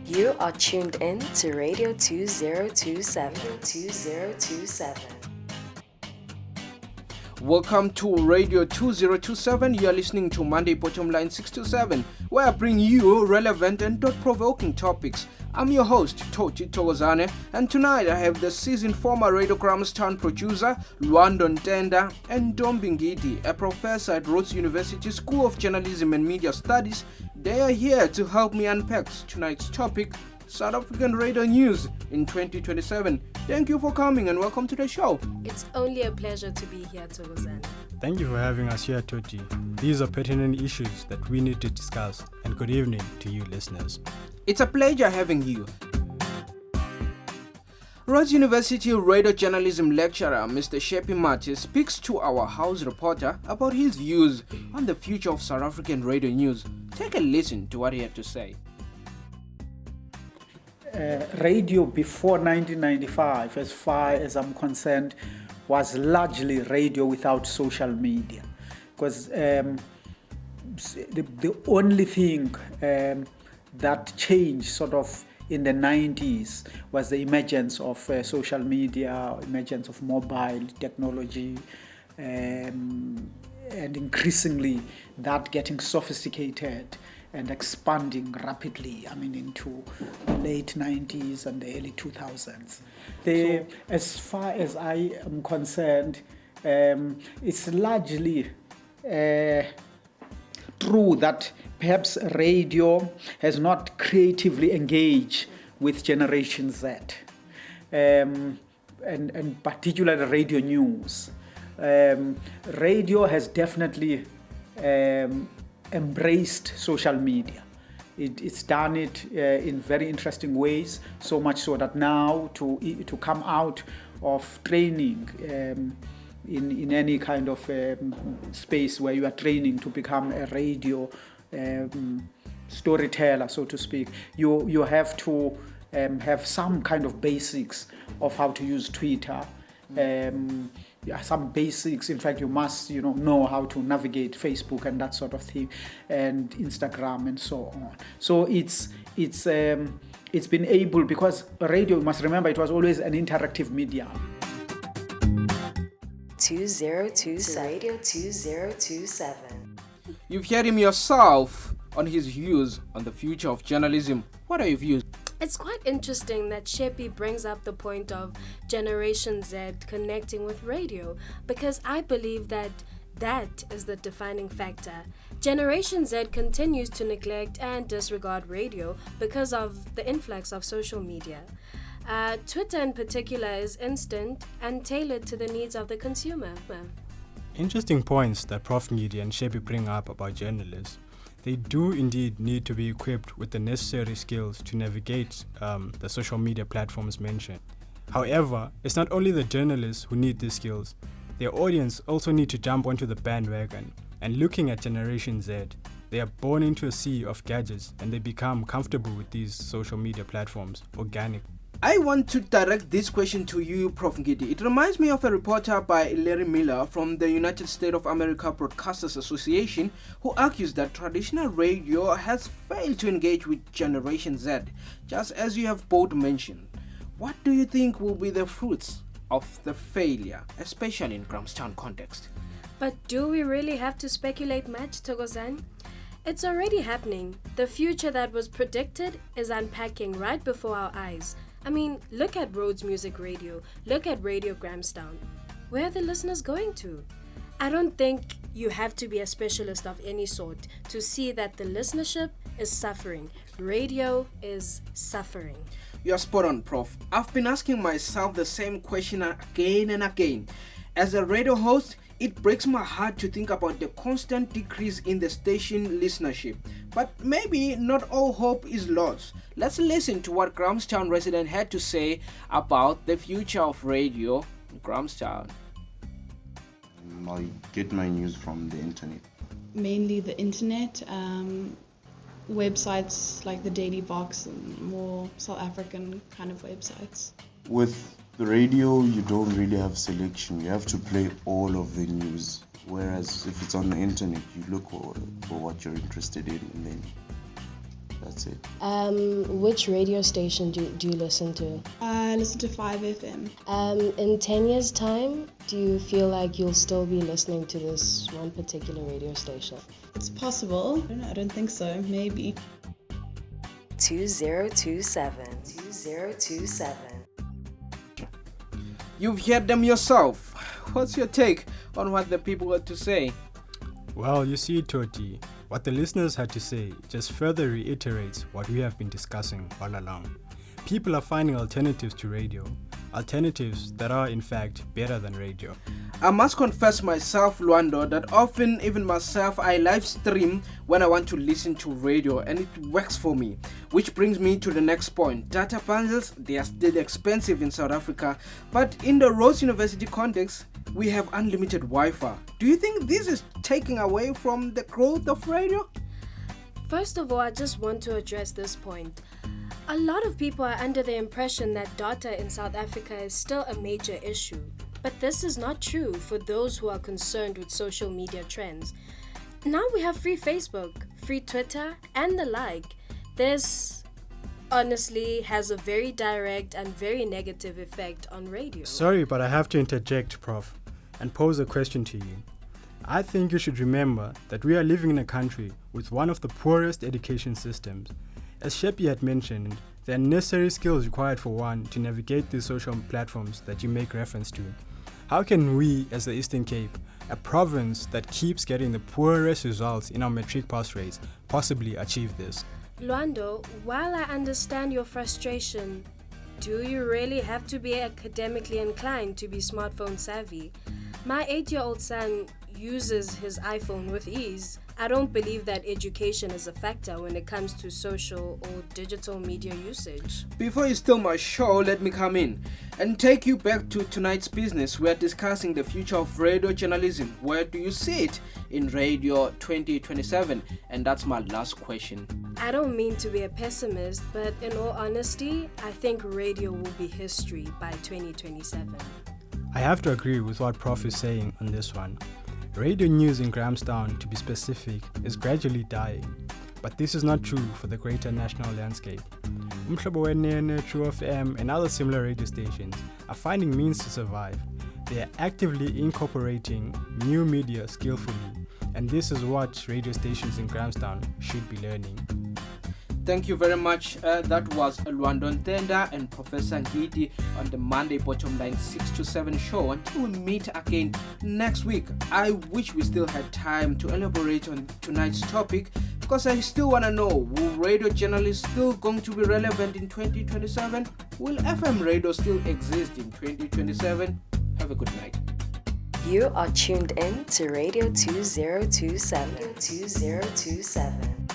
You are tuned in to Radio 2027. 2027. Welcome to Radio 2027. You are listening to Monday Bottom Line 6 to 7, where I bring you relevant and thought-provoking topics. I'm your host, Thokozani, and tonight I have the seasoned former Radio Grahamstown producer, Luandon Tenda, and Dom Bingidi, a professor at Rhodes University School of Journalism and Media Studies. They are here to help me unpack tonight's topic, South African radio news in 2027. Thank you for coming and welcome to the show. It's only a pleasure to be here, Thokozani. Thank you for having us here, Toti. These are pertinent issues that we need to discuss, and good evening to you listeners. It's a pleasure having you. Rhodes University radio journalism lecturer Mr. Shepi Mati speaks to our house reporter about his views on the future of South African radio news. Take a listen to what he had to say. Radio before 1995, as far as I'm concerned, was largely radio without social media. Because the only thing that changed sort of in the 90s was the emergence of social media, emergence of mobile technology, and increasingly that getting sophisticated and expanding rapidly, into the late 90s and the early 2000s. As far as I am concerned, it's largely true that perhaps radio has not creatively engaged with Generation Z, and particularly radio news. Radio has definitely embraced social media. It's done it in very interesting ways, so much so that now to come out of training in any kind of space where you are training to become a radio storyteller, so to speak, you have to have some kind of basics of how to use Twitter. Some basics. In fact, you must, know how to navigate Facebook and that sort of thing, and Instagram and so on. So it's been able, because radio, you must remember, it was always an interactive medium. 2027. Radio 2027. You've heard him yourself on his views on the future of journalism. What are your views? It's quite interesting that Shepi brings up the point of Generation Z connecting with radio, because I believe that is the defining factor. Generation Z continues to neglect and disregard radio because of the influx of social media. Twitter in particular is instant and tailored to the needs of the consumer. Interesting points that Prof. Ngidi and Shepi bring up about journalists. They do indeed need to be equipped with the necessary skills to navigate the social media platforms mentioned. However, it's not only the journalists who need these skills. Their audience also need to jump onto the bandwagon. And looking at Generation Z, they are born into a sea of gadgets and they become comfortable with these social media platforms organically. I want to direct this question to you, Prof. Ngidi. It reminds me of a reporter by Larry Miller from the United States of America Broadcasters Association, who argues that traditional radio has failed to engage with Generation Z, just as you have both mentioned. What do you think will be the fruits of the failure, especially in Grahamstown context? But do we really have to speculate much, Thokozani? It's already happening. The future that was predicted is unpacking right before our eyes. Look at Rhodes Music Radio. Look at Radio Grahamstown. Where are the listeners going to? I don't think you have to be a specialist of any sort to see that the listenership is suffering. Radio is suffering. You're spot on, Prof. I've been asking myself the same question again and again. As a radio host, it breaks my heart to think about the constant decrease in the station listenership. But maybe not all hope is lost. Let's listen to what Grahamstown resident had to say about the future of radio in Grahamstown. I get my news from the internet. Mainly the internet, websites like the Daily Box and more South African kind of websites. With the radio, you don't really have selection. You have to play all of the news. Whereas if it's on the internet, you look for what you're interested in, and then that's it. Which radio station do you listen to? I listen to 5FM. In 10 years' time, do you feel like you'll still be listening to this one particular radio station? It's possible. I don't think so. Maybe. 2027. You've heard them yourself. What's your take on what the people had to say? Well, you see, Toti, what the listeners had to say just further reiterates what we have been discussing all along. People are finding alternatives to radio, alternatives that are in fact better than radio. I must confess myself, Luando, that often, even myself, I live stream when I want to listen to radio, and it works for me. Which brings me to the next point. Data bundles, they are still expensive in South Africa, but in the Rhodes University context, we have unlimited Wi-Fi. Do you think this is taking away from the growth of radio? First of all, I just want to address this point. A lot of people are under the impression that data in South Africa is still a major issue. But this is not true for those who are concerned with social media trends. Now we have free Facebook, free Twitter, and the like. This honestly has a very direct and very negative effect on radio. Sorry, but I have to interject, Prof, and pose a question to you. I think you should remember that we are living in a country with one of the poorest education systems. As Shepi had mentioned, there are necessary skills required for one to navigate these social platforms that you make reference to. How can we, as the Eastern Cape, a province that keeps getting the poorest results in our matric pass rates, possibly achieve this? Luando, while I understand your frustration, do you really have to be academically inclined to be smartphone savvy? My 8-year-old son uses his iPhone with ease. I don't believe that education is a factor when it comes to social or digital media usage. Before you steal my show, let me come in and take you back to tonight's business. We are discussing the future of radio journalism. Where do you see it in radio 2027? And that's my last question. I don't mean to be a pessimist, but in all honesty, I think radio will be history by 2027. I have to agree with what Prof is saying on this one. Radio news in Grahamstown, to be specific, is gradually dying. But this is not true for the greater national landscape. Umhlobo wenene, True FM, and other similar radio stations are finding means to survive. They are actively incorporating new media skillfully, and this is what radio stations in Grahamstown should be learning. Thank you very much. That was Luando Ntenda and Professor Ngidi on the Monday Bottom Line 6 to 7 show. Until we meet again next week, I wish we still had time to elaborate on tonight's topic, because I still want to know, will radio journalists still going to be relevant in 2027? Will FM radio still exist in 2027? Have a good night. You are tuned in to Radio 2027.